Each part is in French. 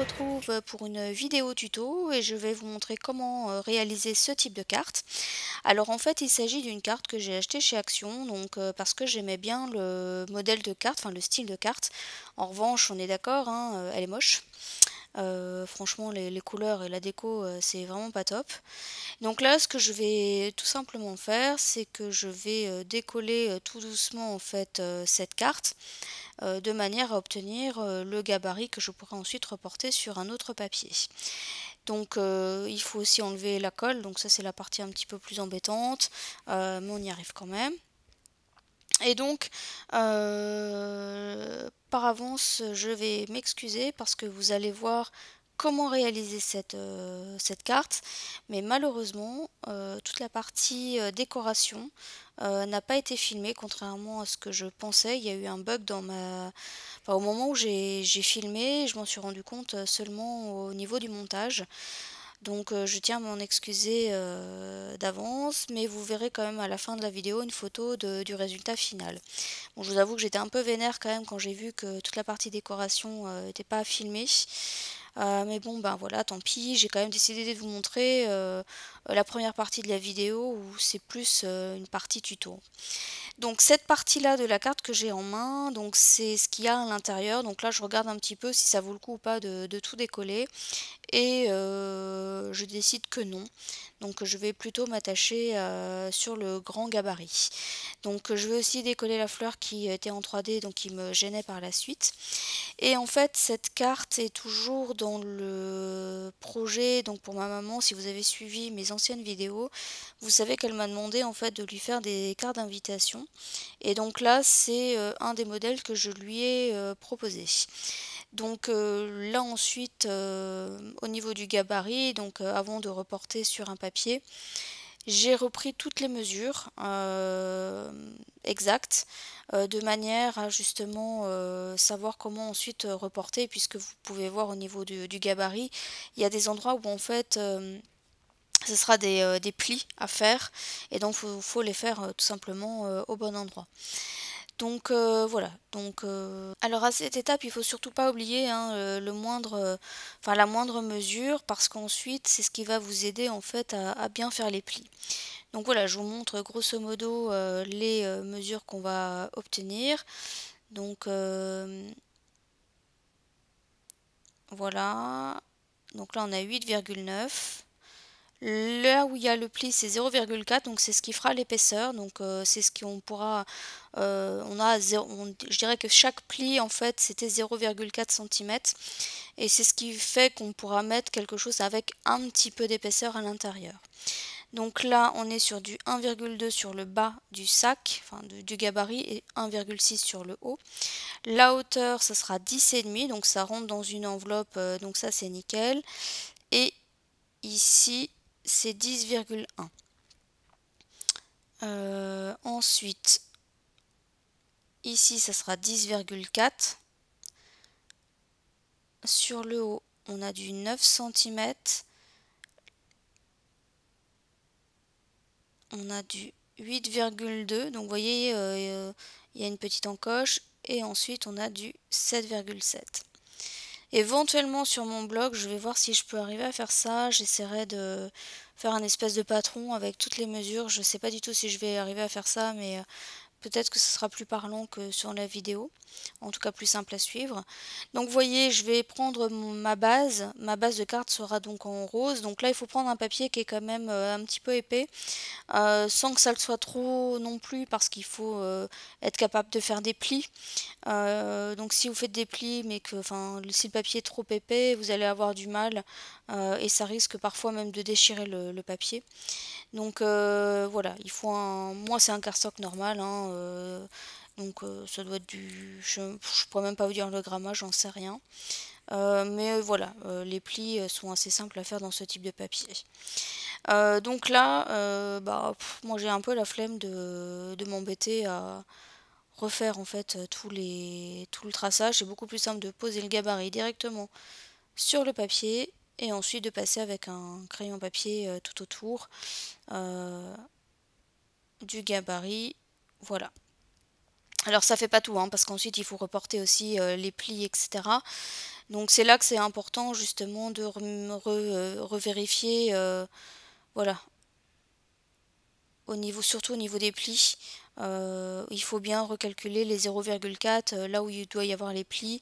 retrouve pour une vidéo tuto et je vais vous montrer comment réaliser ce type de carte. Alors en fait il s'agit d'une carte que j'ai achetée chez Action donc parce que j'aimais bien le modèle de carte, enfin le style de carte. En revanche on est d'accord, hein, elle est moche. Franchement les couleurs et la déco c'est vraiment pas top. Donc là ce que je vais tout simplement faire c'est que je vais décoller tout doucement en fait cette carte de manière à obtenir le gabarit que je pourrai ensuite reporter sur un autre papier. Donc il faut aussi enlever la colle, donc ça c'est la partie un petit peu plus embêtante, mais on y arrive quand même. Et donc, par avance, je vais m'excuser parce que vous allez voir comment réaliser cette carte, mais malheureusement, toute la partie décoration n'a pas été filmée, contrairement à ce que je pensais. Il y a eu un bug dans ma... Enfin, au moment où j'ai filmé, je m'en suis rendu compte seulement au niveau du montage. Donc je tiens à m'en excuser d'avance, mais vous verrez quand même à la fin de la vidéo une photo du résultat final. Bon, je vous avoue que j'étais un peu vénère quand même quand j'ai vu que toute la partie décoration n'était pas filmée. Mais bon, ben voilà, tant pis, j'ai quand même décidé de vous montrer la première partie de la vidéo où c'est plus une partie tuto. Donc cette partie-là de la carte que j'ai en main, donc c'est ce qu'il y a à l'intérieur. Donc là, je regarde un petit peu si ça vaut le coup ou pas de tout décoller et je décide que non. Donc je vais plutôt m'attacher sur le grand gabarit. Donc je vais aussi décoller la fleur qui était en 3D, donc qui me gênait par la suite. Et en fait cette carte est toujours dans le projet, donc pour ma maman, si vous avez suivi mes anciennes vidéos, vous savez qu'elle m'a demandé en fait de lui faire des cartes d'invitation. Et donc là c'est un des modèles que je lui ai proposé. Donc là ensuite au niveau du gabarit, donc avant de reporter sur un papier, j'ai repris toutes les mesures exactes de manière à justement savoir comment ensuite reporter, puisque vous pouvez voir au niveau du gabarit, il y a des endroits où en fait ce sera des plis à faire et donc faut les faire tout simplement au bon endroit. Donc voilà. Donc alors à cette étape, il faut surtout pas oublier hein, le moindre, enfin la moindre mesure, parce qu'ensuite c'est ce qui va vous aider en fait à bien faire les plis. Donc voilà, je vous montre grosso modo les mesures qu'on va obtenir. Donc voilà. Donc là on a 8,9. Là où il y a le pli, c'est 0,4, donc c'est ce qui fera l'épaisseur. Donc c'est ce qu'on pourra, je dirais que chaque pli en fait c'était 0,4 cm et c'est ce qui fait qu'on pourra mettre quelque chose avec un petit peu d'épaisseur à l'intérieur. Donc là on est sur du 1,2 sur le bas du sac, enfin du gabarit, et 1,6 sur le haut. La hauteur ça sera 10,5, donc ça rentre dans une enveloppe, donc ça c'est nickel. Et ici c'est 10,1. Ensuite, ici, ça sera 10,4. Sur le haut, on a du 9 cm. On a du 8,2. Donc, vous voyez, il y a une petite encoche. Et ensuite, on a du 7,7. Éventuellement, sur mon blog, je vais voir si je peux arriver à faire ça. J'essaierai de faire un espèce de patron avec toutes les mesures. Je ne sais pas du tout si je vais arriver à faire ça, mais peut-être que ce sera plus parlant que sur la vidéo, en tout cas plus simple à suivre. Donc vous voyez, je vais prendre ma base de carte sera donc en rose. Donc là il faut prendre un papier qui est quand même un petit peu épais, sans que ça le soit trop non plus, parce qu'il faut être capable de faire des plis. Donc si vous faites des plis mais que si le papier est trop épais, vous allez avoir du mal et ça risque parfois même de déchirer le papier. Donc voilà, il faut un... Moi c'est un cardstock normal, hein, donc ça doit être du... Je pourrais même pas vous dire le grammage, j'en sais rien. Mais voilà, les plis sont assez simples à faire dans ce type de papier. Donc là, moi j'ai un peu la flemme de m'embêter à refaire en fait tout le traçage. C'est beaucoup plus simple de poser le gabarit directement sur le papier et ensuite de passer avec un crayon papier tout autour du gabarit. Voilà. Alors ça fait pas tout, hein, parce qu'ensuite il faut reporter aussi les plis, etc. Donc c'est là que c'est important justement de revérifier, voilà, surtout au niveau des plis. Il faut bien recalculer les 0,4 là où il doit y avoir les plis,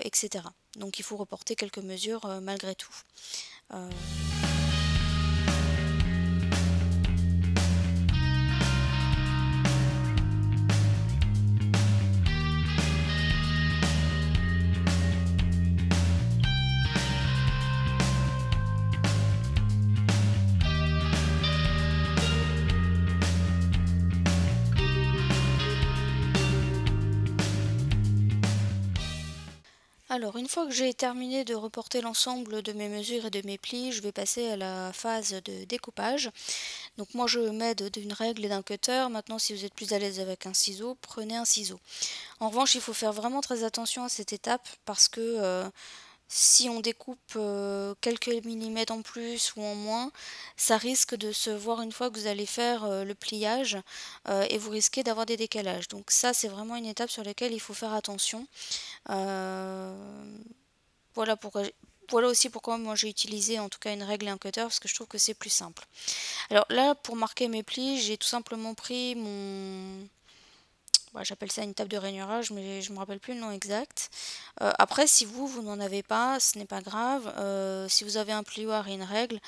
etc. Donc il faut reporter quelques mesures malgré tout. Euh, Alors, une fois que j'ai terminé de reporter l'ensemble de mes mesures et de mes plis, je vais passer à la phase de découpage. Donc moi je m'aide d'une règle et d'un cutter. Maintenant, si vous êtes plus à l'aise avec un ciseau, prenez un ciseau. En revanche, il faut faire vraiment très attention à cette étape parce que si on découpe quelques millimètres en plus ou en moins, ça risque de se voir une fois que vous allez faire le pliage et vous risquez d'avoir des décalages. Donc ça, c'est vraiment une étape sur laquelle il faut faire attention. Euh, voilà pourquoi, voilà aussi pourquoi moi j'ai utilisé en tout cas une règle et un cutter parce que je trouve que c'est plus simple. Alors là, pour marquer mes plis, j'ai tout simplement pris mon... bah, j'appelle ça une table de rainurage, mais je me rappelle plus le nom exact. Après, si vous n'en avez pas, ce n'est pas grave. Si vous avez un plioir et une règle,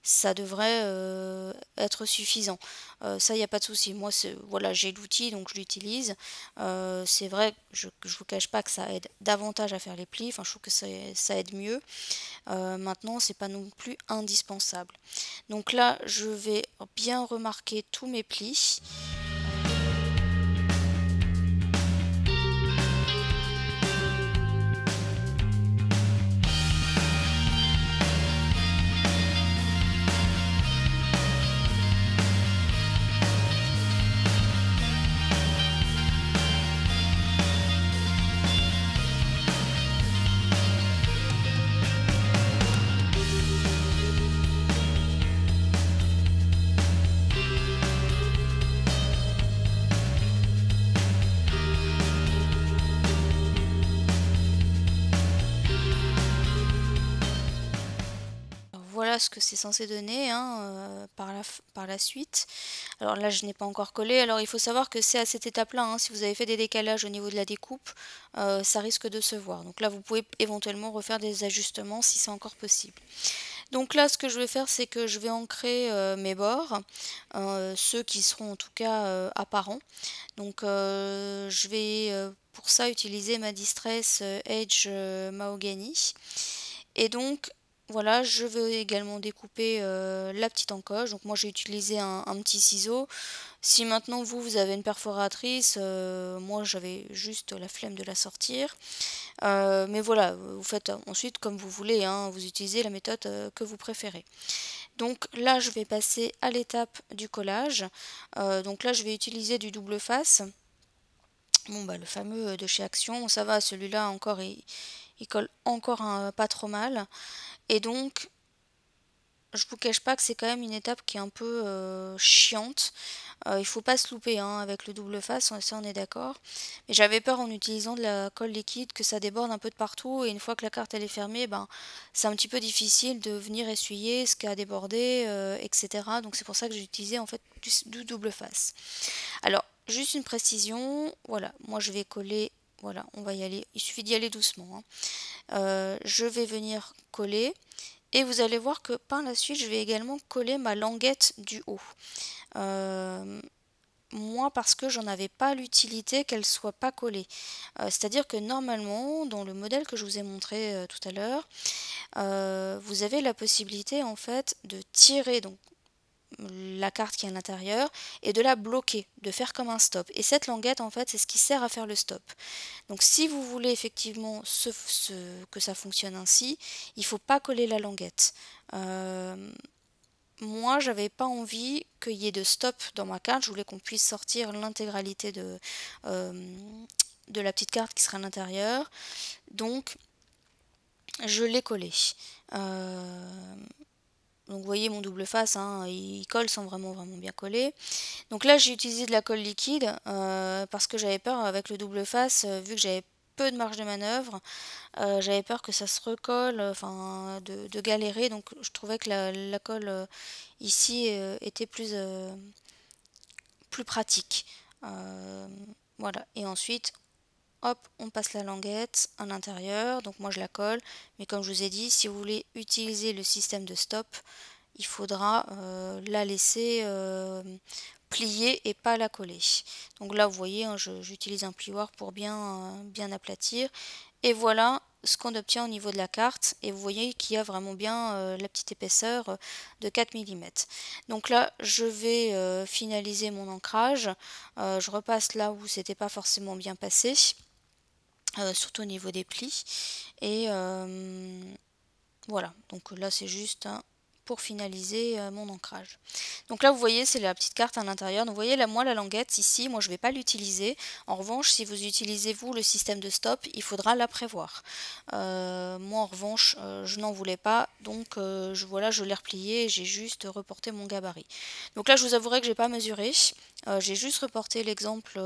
ça devrait être suffisant. Ça, il n'y a pas de souci. Moi, voilà, j'ai l'outil, donc je l'utilise. C'est vrai, je ne vous cache pas que ça aide davantage à faire les plis. Enfin, je trouve que ça aide mieux. Maintenant, c'est pas non plus indispensable. Donc là, je vais bien remarquer tous mes plis. Alors, voilà ce que c'est censé donner hein, par la suite. Alors là, je n'ai pas encore collé. Alors il faut savoir que c'est à cette étape-là, hein, si vous avez fait des décalages au niveau de la découpe, ça risque de se voir. Donc là, vous pouvez éventuellement refaire des ajustements si c'est encore possible. Donc là, ce que je vais faire, c'est que je vais ancrer mes bords, ceux qui seront en tout cas apparents. Donc je vais pour ça utiliser ma Distress Edge Mahogany. Et donc voilà, je vais également découper la petite encoche. Donc moi j'ai utilisé un petit ciseau. Si maintenant vous avez une perforatrice, moi j'avais juste la flemme de la sortir. Mais voilà, vous faites ensuite comme vous voulez, hein, vous utilisez la méthode que vous préférez. Donc là je vais passer à l'étape du collage. Donc là je vais utiliser du double face. Bon bah le fameux de chez Action, ça va, celui-là encore il colle encore pas trop mal. Et donc je vous cache pas que c'est quand même une étape qui est un peu chiante. Il faut pas se louper hein, avec le double face, ça on est d'accord. Mais j'avais peur en utilisant de la colle liquide que ça déborde un peu de partout et une fois que la carte elle est fermée, ben c'est un petit peu difficile de venir essuyer ce qui a débordé, etc. Donc c'est pour ça que j'ai utilisé en fait du double face. Alors juste une précision, voilà, moi je vais coller, voilà, on va y aller, il suffit d'y aller doucement. Hein. Je vais venir coller. Et vous allez voir que par la suite, je vais également coller ma languette du haut. Moi, parce que j'en avais pas l'utilité qu'elle soit pas collée. C'est-à-dire que normalement, dans le modèle que je vous ai montré tout à l'heure, vous avez la possibilité en fait de tirer donc la carte qui est à l'intérieur et de la bloquer, de faire comme un stop. Et cette languette en fait c'est ce qui sert à faire le stop. Donc si vous voulez effectivement que ça fonctionne ainsi, il ne faut pas coller la languette. Moi j'avais pas envie qu'il y ait de stop dans ma carte, je voulais qu'on puisse sortir l'intégralité de la petite carte qui sera à l'intérieur. Donc je l'ai collé. Donc vous voyez mon double face, hein, il colle sans vraiment bien coller. Donc là j'ai utilisé de la colle liquide parce que j'avais peur avec le double face, vu que j'avais peu de marge de manœuvre. J'avais peur que ça se recolle, enfin de galérer, donc je trouvais que la colle ici était plus pratique. Euh, voilà, et ensuite, hop, on passe la languette à l'intérieur, donc moi je la colle, mais comme je vous ai dit, si vous voulez utiliser le système de stop, il faudra la laisser plier et pas la coller. Donc là vous voyez, hein, j'utilise un plioir pour bien aplatir. Et voilà ce qu'on obtient au niveau de la carte. Et vous voyez qu'il y a vraiment bien la petite épaisseur de 4 mm. Donc là je vais finaliser mon ancrage. Je repasse là où c'était pas forcément bien passé. Surtout au niveau des plis. Et voilà, donc là c'est juste pour finaliser mon ancrage. Donc là vous voyez c'est la petite carte à l'intérieur. Donc vous voyez là, moi la languette ici, moi je ne vais pas l'utiliser. En revanche si vous utilisez vous le système de stop, il faudra la prévoir. Moi en revanche je n'en voulais pas, donc voilà, je l'ai replié et j'ai juste reporté mon gabarit. Donc là je vous avouerai que j'ai pas mesuré. J'ai juste reporté l'exemple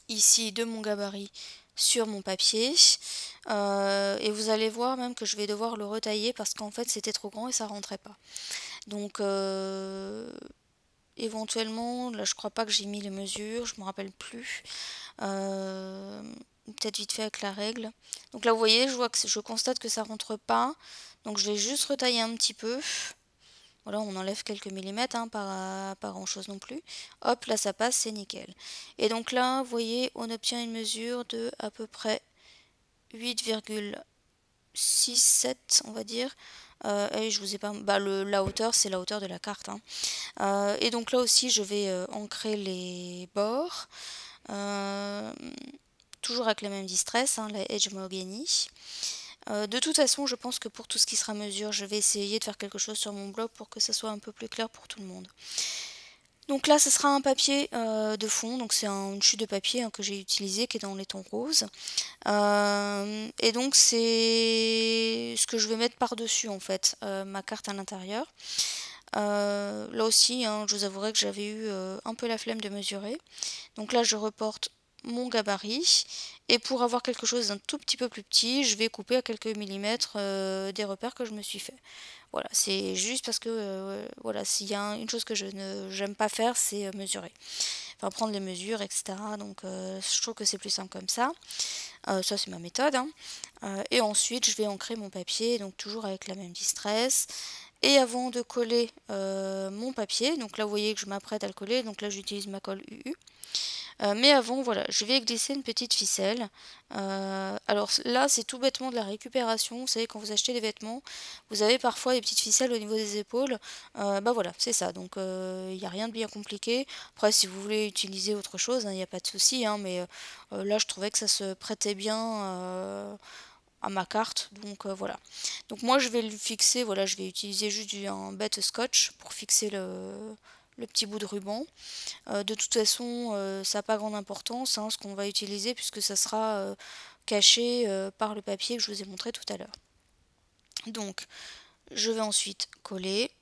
ici de mon gabarit sur mon papier et vous allez voir même que je vais devoir le retailler parce qu'en fait c'était trop grand et ça rentrait pas. Donc éventuellement, là je crois pas que j'ai mis les mesures, je me rappelle plus. Peut-être vite fait avec la règle. Donc là vous voyez, je constate que ça rentre pas. Donc je vais juste retailler un petit peu. Voilà, on enlève quelques millimètres, hein, pas grand chose non plus. Hop, là ça passe, c'est nickel. Et donc là, vous voyez, on obtient une mesure de à peu près 8,67, on va dire. Et je vous ai pas. Bah, la hauteur, c'est la hauteur de la carte, hein. Et donc là aussi, je vais ancrer les bords. Toujours avec la même distress, hein, la Edge Mahogany. De toute façon, je pense que pour tout ce qui sera mesure, je vais essayer de faire quelque chose sur mon blog pour que ça soit un peu plus clair pour tout le monde. Donc là, ce sera un papier de fond, donc c'est une chute de papier que j'ai utilisé qui est dans les tons roses. Et donc c'est ce que je vais mettre par-dessus en fait, ma carte à l'intérieur. Là aussi, hein, je vous avouerai que j'avais eu un peu la flemme de mesurer. Donc là, je reporte mon gabarit et pour avoir quelque chose d'un tout petit peu plus petit, je vais couper à quelques millimètres des repères que je me suis fait. Voilà, c'est juste parce que voilà, s'il y a une chose que j'aime pas faire, c'est mesurer. Enfin, prendre les mesures, etc. Donc je trouve que c'est plus simple comme ça. Ça c'est ma méthode, hein. Et ensuite je vais ancrer mon papier, donc toujours avec la même distress. Et avant de coller mon papier, donc là vous voyez que je m'apprête à le coller, donc là j'utilise ma colle UU. Mais avant, voilà, je vais glisser une petite ficelle. Alors là, c'est tout bêtement de la récupération. Vous savez, quand vous achetez des vêtements, vous avez parfois des petites ficelles au niveau des épaules. Bah voilà, c'est ça. Donc il n'y a rien de bien compliqué. Après, si vous voulez utiliser autre chose, il n'y a pas de souci. Mais là, je trouvais que ça se prêtait bien à ma carte, donc voilà. Donc moi je vais le fixer, voilà, je vais utiliser juste un bête scotch pour fixer le petit bout de ruban. De toute façon, ça n'a pas grande importance, hein, ce qu'on va utiliser puisque ça sera caché par le papier que je vous ai montré tout à l'heure. Donc je vais ensuite coller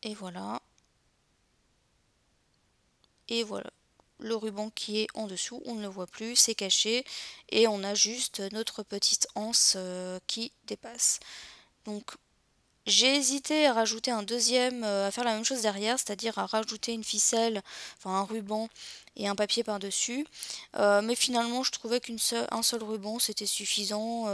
et voilà. Et voilà. Le ruban qui est en dessous, on ne le voit plus, c'est caché et on a juste notre petite anse qui dépasse. Donc j'ai hésité à rajouter un deuxième, à faire la même chose derrière, c'est-à-dire à rajouter une ficelle, enfin un ruban et un papier par-dessus. Mais finalement je trouvais qu'un seul ruban c'était suffisant,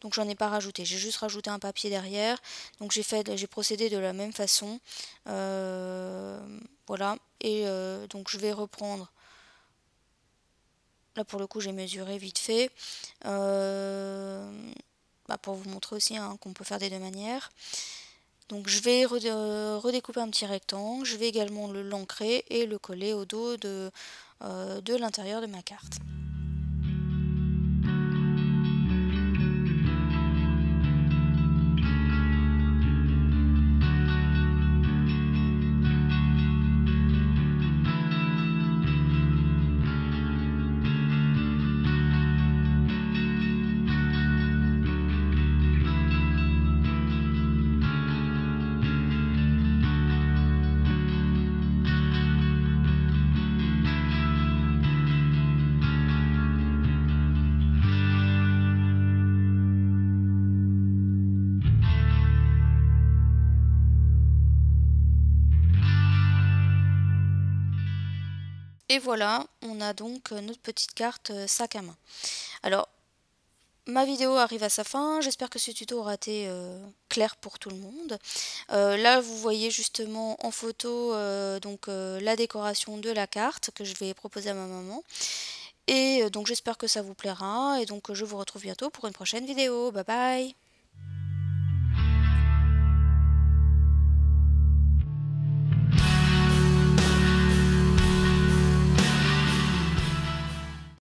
donc j'en ai pas rajouté. J'ai juste rajouté un papier derrière, donc j'ai procédé de la même façon. Voilà, et donc je vais reprendre. Là pour le coup j'ai mesuré vite fait. Pour vous montrer aussi, hein, qu'on peut faire des deux manières. Donc je vais redécouper un petit rectangle, je vais également l'ancrer et le coller au dos de l'intérieur de ma carte. Et voilà, on a donc notre petite carte sac à main. Alors, ma vidéo arrive à sa fin, j'espère que ce tuto aura été clair pour tout le monde. Là, vous voyez justement en photo la décoration de la carte que je vais proposer à ma maman. Et donc j'espère que ça vous plaira et donc je vous retrouve bientôt pour une prochaine vidéo. Bye bye!